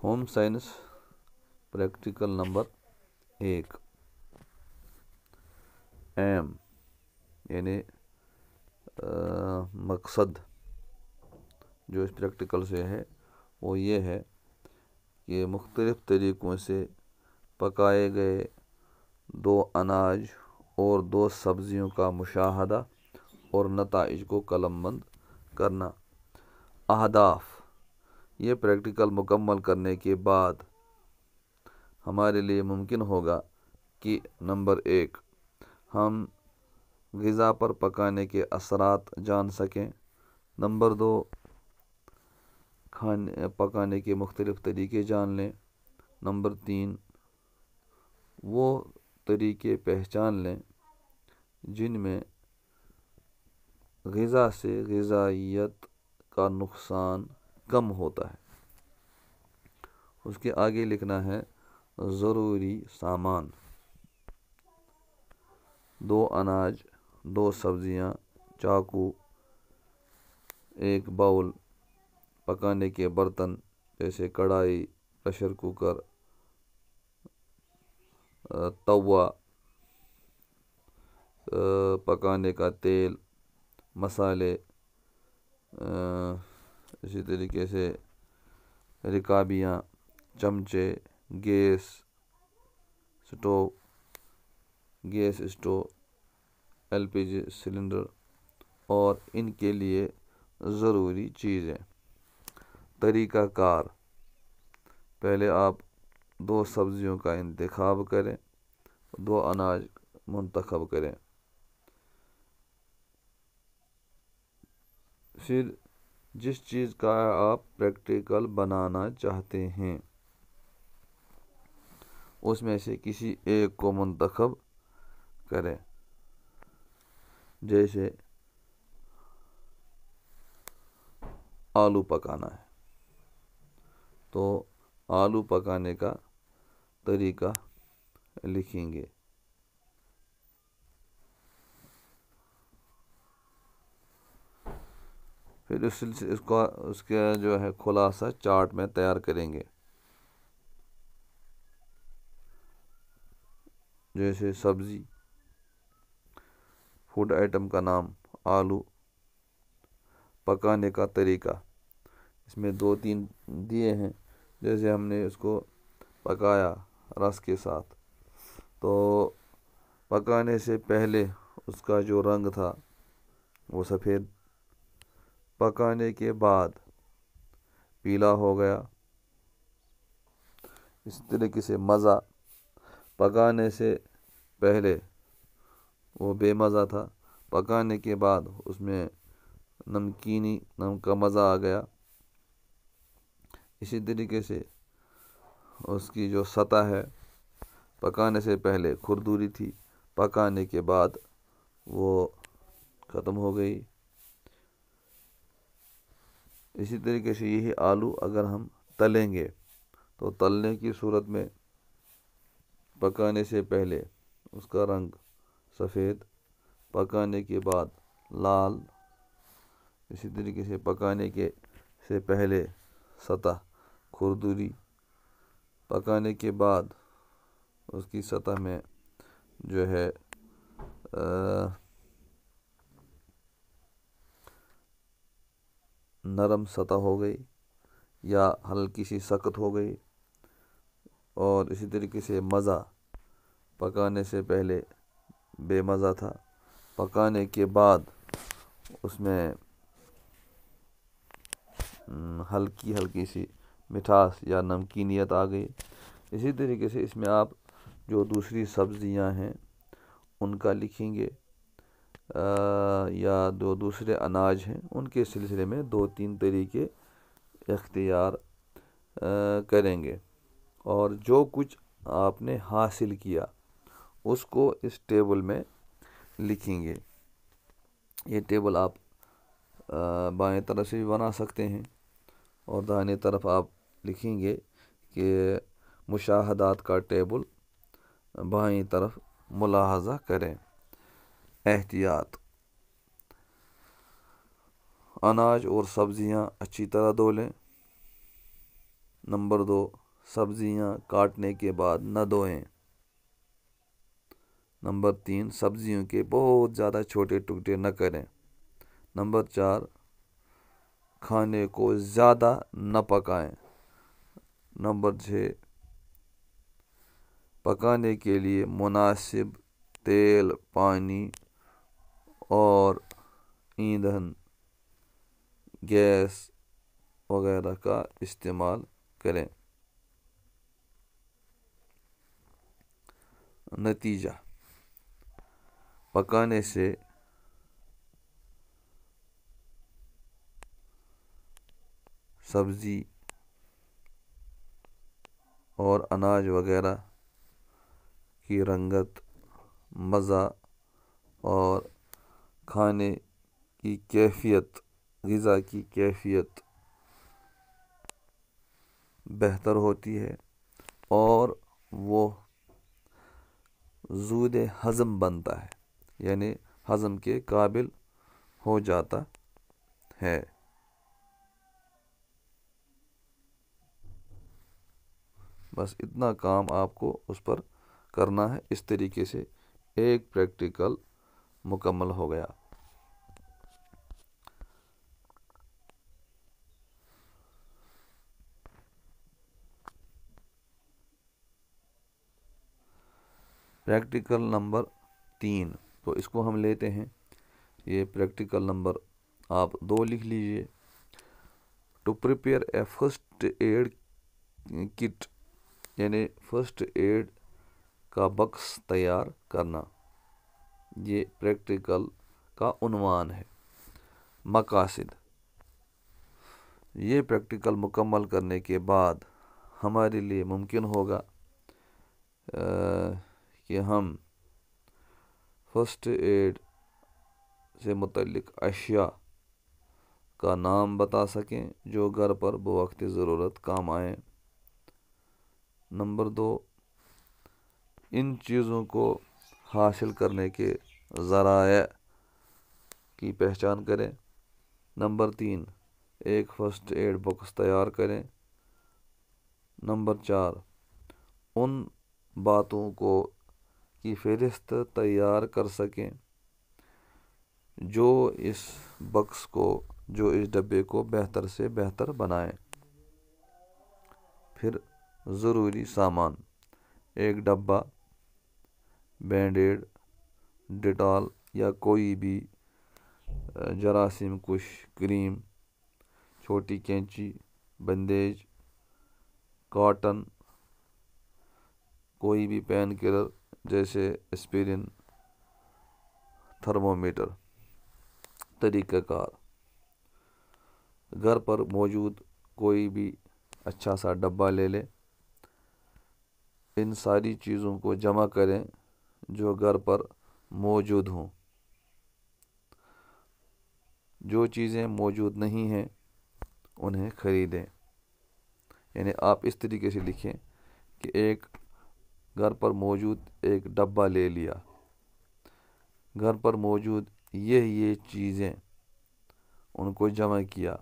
Home science practical number 1 aim یعنی مقصد جو اس پریکٹیکل سے ہے وہ یہ ہے کہ مختلف طریقوں سے پکائے گئے 2 اناج اور 2 سبزیوں کا مشاہدہ اور نتائج کو قلم بند کرنا۔ اہداف: یہ پریکٹیکل مکمل کرنے کے بعد ہمارے لیے ممکن ہوگا کہ نمبر 1 ہم غذا پر پکانے کے اثرات جان سکیں، نمبر 2 پکانے کے مختلف طریقے جان لیں، نمبر 3 وہ طریقے پہچان لیں جن میں غذا سے غذائیت کا نقصان کم ہوتا ہے۔ اس کے آگے لکھنا ہے ضروری سامان: 2 اناج، 2 سبزیاں، چاقو، 1 باؤل، پکانے کے برتن جیسے کڑھائی، پریشر کوکر، توا، پکانے کا تیل، مسالے، اسی طریقے سے رکابیاں، چمچے، گیس اسٹو، LPG سلنڈر اور ان کے لیے ضروری چیزیں۔ طریقہ کار: پہلے آپ 2 سبزیوں کا انتخاب کریں، 2 اناج منتخب کریں، پھر جس چیز کا آپ پریکٹیکل بنانا چاہتے ہیں اس میں سے کسی ایک کو منتخب کریں۔ جیسے آلو پکانا ہے تو آلو پکانے کا طریقہ لکھیں گے۔ پھر اس کا جو ہے خلاصہ چارٹ میں تیار کریں گے۔ جیسے سبزی، فوڈ آئٹم کا نام آلو، پکانے کا طریقہ اس میں 2-3 دیے ہیں، جیسے ہم نے اس کو پکایا رس کے ساتھ تو پکانے سے پہلے اس کا جو رنگ تھا وہ سفید، پکانے کے بعد پیلا ہو گیا۔ اس طریقے سے مزہ: پکانے سے پہلے وہ بے مزہ تھا، پکانے کے بعد اس میں نمک کا مزہ آ گیا۔ اسی طریقے سے اس کی جو سطح ہے، پکانے سے پہلے کھردری تھی، پکانے کے بعد وہ ختم ہو گئی۔ اسی طریقے سے یہی آلو اگر ہم تلیں گے تو تلنے کی صورت میں پکانے سے پہلے اس کا رنگ سفید، پکانے کے بعد لال، اسی طریقے سے پکانے سے پہلے سطح کھردری، پکانے کے بعد اس کی سطح میں جو ہے نرم سطح ہو گئی یا ہلکی سی سخت ہو گئی۔ اور اسی طریقے سے مزہ: پکانے سے پہلے بے مزہ تھا، پکانے کے بعد اس میں ہلکی سی مٹھاس یا نمکینیت آ گئی۔ اسی طریقے سے اس میں آپ جو دوسری سبزیاں ہیں ان کا لکھیں گے، یا جو دوسرے اناج ہیں ان کے سلسلے میں 2-3 طریقے اختیار کریں گے، اور جو کچھ آپ نے حاصل کیا اس کو اس ٹیبل میں لکھیں گے۔ یہ ٹیبل آپ بائیں طرف سے بھی بنا سکتے ہیں اور دائیں طرف آپ لکھیں گے کہ مشاہدات کا ٹیبل، بائیں طرف ملاحظہ کریں۔ احتیاط: اناج اور سبزیاں اچھی طرح دھو لیں، نمبر 2، سبزیاں کاٹنے کے بعد نہ دھوئیں۔ نمبر 3، سبزیوں کے بہت زیادہ چھوٹے ٹکڑے نہ کریں۔ نمبر 4، کھانے کو زیادہ نہ پکائیں۔ نمبر 6، پکانے کے لیے مناسب تیل، پانی اور ایندھن، گیس وغیرہ کا استعمال کریں۔ نتیجہ: پکانے سے سبزی اور اناج وغیرہ کی رنگت، مزہ اور کھانے کی کیفیت، غذا کی کیفیت بہتر ہوتی ہے اور وہ زود ہضم بنتا ہے، یعنی ہضم کے قابل ہو جاتا ہے۔ بس اتنا کام آپ کو اس پر کرنا ہے۔ اس طریقے سے ایک پریکٹیکل مکمل ہو گیا۔ پریکٹیکل نمبر 3، تو اس کو ہم لیتے ہیں، یہ پریکٹیکل نمبر آپ 2 لکھ لیجئے۔ To prepare a first aid kit, یعنی فرسٹ ایڈ کا باکس تیار کرنا، یہ پریکٹیکل کا عنوان ہے۔ مقاصد: یہ پریکٹیکل مکمل کرنے کے بعد ہمارے لیے ممکن ہوگا کہ ہم فرسٹ ایڈ سے متعلق اشیاء کا نام بتا سکیں جو گھر پر بوقت ضرورت کام آئیں۔ نمبر 2، ان چیزوں کو حاصل کرنے کے ذرائع کی پہچان کریں۔ نمبر 3، ایک فرسٹ ایڈ باکس تیار کریں۔ نمبر 4، ان باتوں کی فہرست تیار کر سکیں جو اس ڈبے کو بہتر سے بہتر بنائیں۔ پھر ضروری سامان: ایک ڈبہ، بینڈ ایڈ، ڈیٹال یا کوئی بھی جراثیم کش کریم، چھوٹی کینچی، بندیج، کاٹن، کوئی بھی پین کلر جیسے اسپرین، تھرمومیٹر۔ طریقہ کار: گھر پر موجود کوئی بھی اچھا سا ڈبہ لے لیں، ان ساری چیزوں کو جمع کریں جو گھر پر موجود ہوں۔ جو چیزیں موجود نہیں ہیں انہیں خریدیں۔ یعنی آپ اس طریقے سے لکھیں کہ ایک گھر پر موجود ایک ڈبہ لے لیا، گھر پر موجود یہ چیزیں ان کو جمع کیا،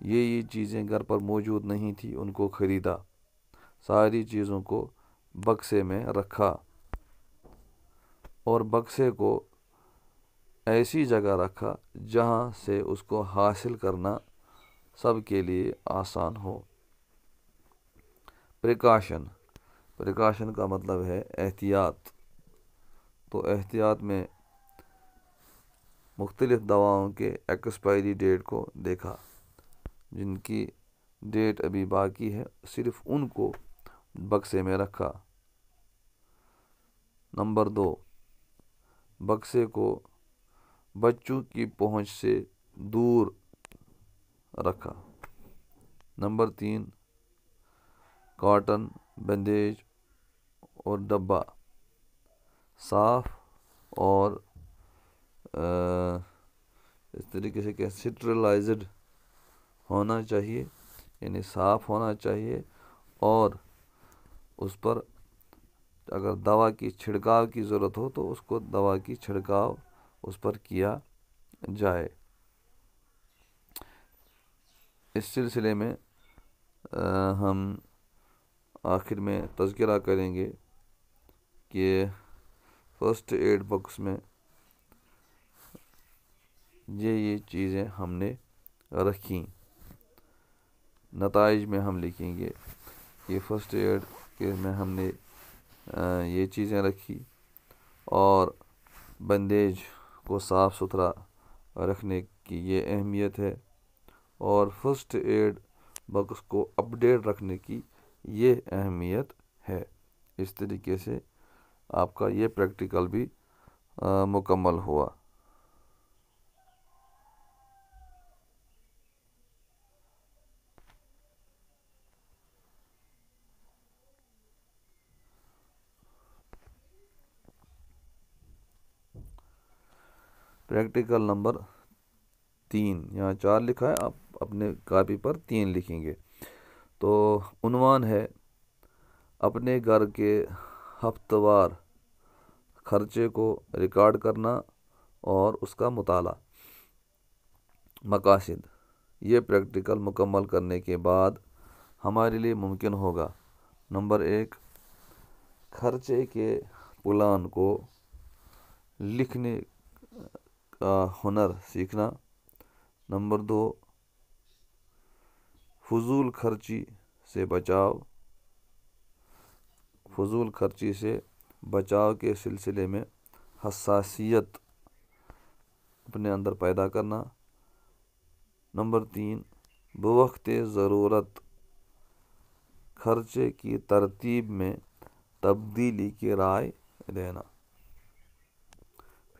یہ چیزیں گھر پر موجود نہیں تھی ان کو خریدا، ساری چیزوں کو بکسے میں رکھا اور بکسے کو ایسی جگہ رکھا جہاں سے اس کو حاصل کرنا سب کے لیے آسان ہو۔ پریکاشن کا مطلب ہے احتیاط۔ تو احتیاط میں مختلف دواؤں کے ایکسپائری ڈیٹ کو دیکھا، جن کی ڈیٹ ابھی باقی ہے صرف ان کو بکسے میں رکھا۔ نمبر 2، بکسے کو بچوں کی پہنچ سے دور رکھا۔ نمبر 3، کاٹن، بندیج اور ڈبہ صاف اور اس طریقے سے کہ سٹرلائزڈ ہونا چاہیے، یعنی صاف ہونا چاہیے، اور اس پر اگر دوا کی چھڑکاؤ کی ضرورت ہو تو اس کو دوا کی چھڑکاؤ اس پر کیا جائے۔ اس سلسلے میں ہم آخر میں تذکرہ کریں گے کہ فرسٹ ایڈ باکس میں یہ چیزیں ہم نے رکھیں۔ نتائج میں ہم لکھیں گے کہ فرسٹ ایڈ کے میں ہم نے یہ چیزیں رکھی، اور بندیج کو صاف ستھرا رکھنے کی یہ اہمیت ہے، اور فرسٹ ایڈ باکس کو اپڈیٹ رکھنے کی یہ اہمیت ہے۔ اس طریقے سے آپ کا یہ پریکٹیکل بھی مکمل ہوا۔ پریکٹیکل نمبر 3، یہاں 4 لکھا ہے، آپ اپنے کاپی پر 3 لکھیں گے۔ تو عنوان ہے اپنے گھر کے ہفتہ وار خرچے کو ریکارڈ کرنا اور اس کا مطالعہ۔ مقاصد: یہ پریکٹیکل مکمل کرنے کے بعد ہمارے لیے ممکن ہوگا: نمبر 1، خرچے کے پلان کو لکھنے کا ہنر سیکھنا۔ نمبر 2، فضول خرچی سے بچاؤ کے سلسلے میں حساسیت اپنے اندر پیدا کرنا۔ نمبر 3، بوقت ضرورت خرچے کی ترتیب میں تبدیلی کی رائے دینا۔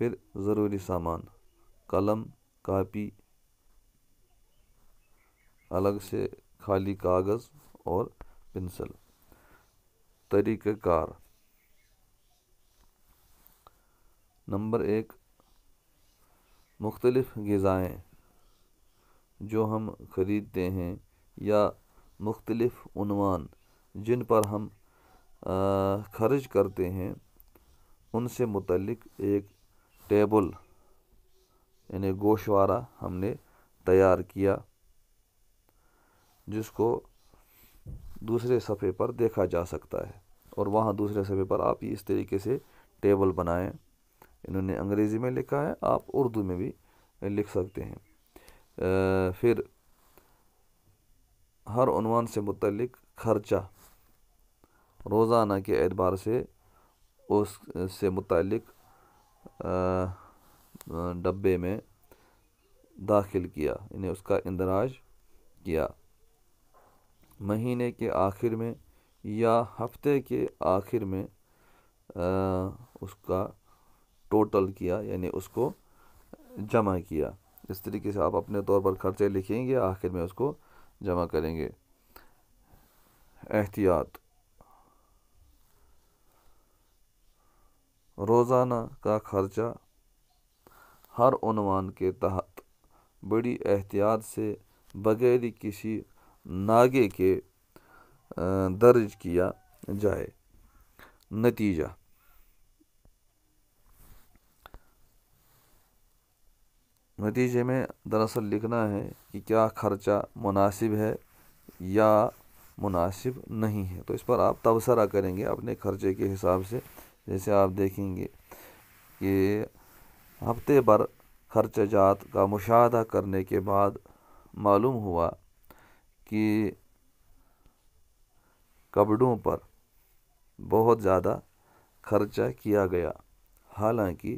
پھر ضروری سامان: قلم، کاپی، الگ سے خالی کاغذ اور پنسل۔ طریقہ کار: نمبر 1، مختلف غذائیں جو ہم خریدتے ہیں یا مختلف عنوان جن پر ہم خرچ کرتے ہیں، ان سے متعلق ایک ٹیبل یعنی گوشوارہ ہم نے تیار کیا، جس کو دوسرے صفحے پر دیکھا جا سکتا ہے، اور وہاں دوسرے صفحے پر آپ اس طریقے سے ٹیبل بنائیں۔ انہوں نے انگریزی میں لکھا ہے، آپ اردو میں بھی لکھ سکتے ہیں۔ پھر ہر عنوان سے متعلق خرچہ روزانہ کے اعتبار سے اس سے متعلق ڈبے میں داخل کیا، یعنی اس کا اندراج کیا۔ مہینے کے آخر میں یا ہفتے کے آخر میں اس کا ٹوٹل کیا، یعنی اس کو جمع کیا۔ اس طریقے سے آپ اپنے طور پر خرچے لکھیں گے، آخر میں اس کو جمع کریں گے۔ احتیاط: روزانہ کا خرچہ ہر عنوان کے تحت بڑی احتیاط سے بغیر کسی ناغے کے درج کیا جائے۔ نتیجے میں دراصل لکھنا ہے کہ کیا خرچہ مناسب ہے یا مناسب نہیں ہے۔ تو اس پر آپ تبصرہ کریں گے اپنے خرچے کے حساب سے۔ جیسے آپ دیکھیں گے کہ ہفتے بھر خرچہ جات کا مشاہدہ کرنے کے بعد معلوم ہوا کہ کپڑوں پر بہت زیادہ خرچہ کیا گیا، حالانکہ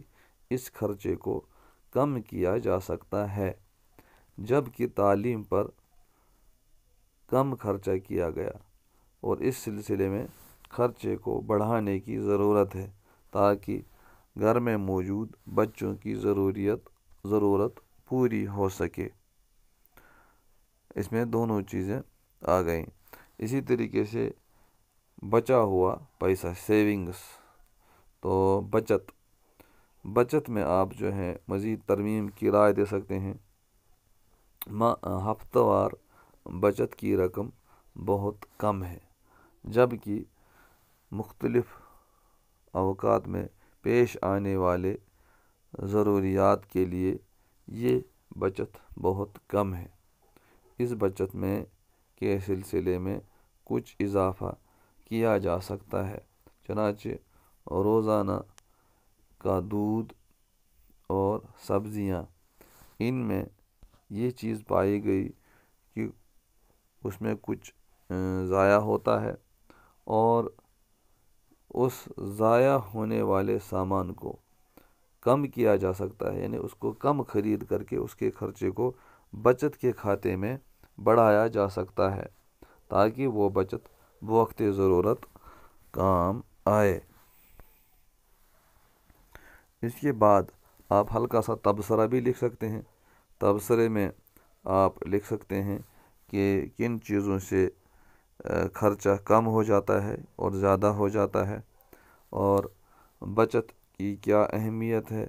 اس خرچے کو کم کیا جا سکتا ہے، جبکہ تعلیم پر کم خرچہ کیا گیا، اور اس سلسلے میں خرچے کو بڑھانے کی ضرورت ہے تاکہ گھر میں موجود بچوں کی ضرورت پوری ہو سکے۔ اس میں دونوں چیزیں آ گئیں۔ اسی طریقے سے بچا ہوا پیسہ، سیونگز، تو بچت میں آپ جو ہے مزید ترمیم کی رائے دے سکتے ہیں۔ ہفتہ وار بچت کی رقم بہت کم ہے، جبکہ مختلف اوقات میں پیش آنے والے ضروریات کے لیے یہ بچت بہت کم ہے۔ اس بچت میں کے سلسلے میں کچھ اضافہ کیا جا سکتا ہے۔ چنانچہ روزانہ کا دودھ اور سبزیاں، ان میں یہ چیز پائی گئی کہ اس میں کچھ ضائع ہوتا ہے، اور اس ضائع ہونے والے سامان کو کم کیا جا سکتا ہے، یعنی اس کو کم خرید کر کے اس کے خرچے کو بچت کے کھاتے میں بڑھایا جا سکتا ہے، تاکہ وہ بچت بوقت ضرورت کام آئے۔ اس کے بعد آپ ہلکا سا تبصرہ بھی لکھ سکتے ہیں۔ تبصرے میں آپ لکھ سکتے ہیں کہ کن چیزوں سے خرچہ کم ہو جاتا ہے اور زیادہ ہو جاتا ہے، اور بچت کی کیا اہمیت ہے،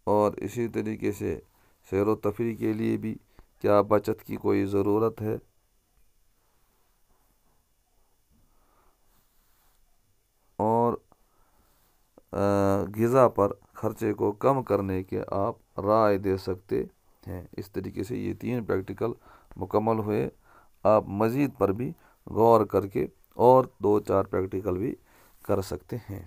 اور اسی طریقے سے سیر و تفریح کے لیے بھی کیا بچت کی کوئی ضرورت ہے، اور غذا پر خرچے کو کم کرنے کے آپ رائے دے سکتے ہیں۔ اس طریقے سے یہ 3 پریکٹیکل مکمل ہوئے۔ آپ مزید پر بھی غور کر کے اور 2-4 پریکٹیکل بھی کر سکتے ہیں۔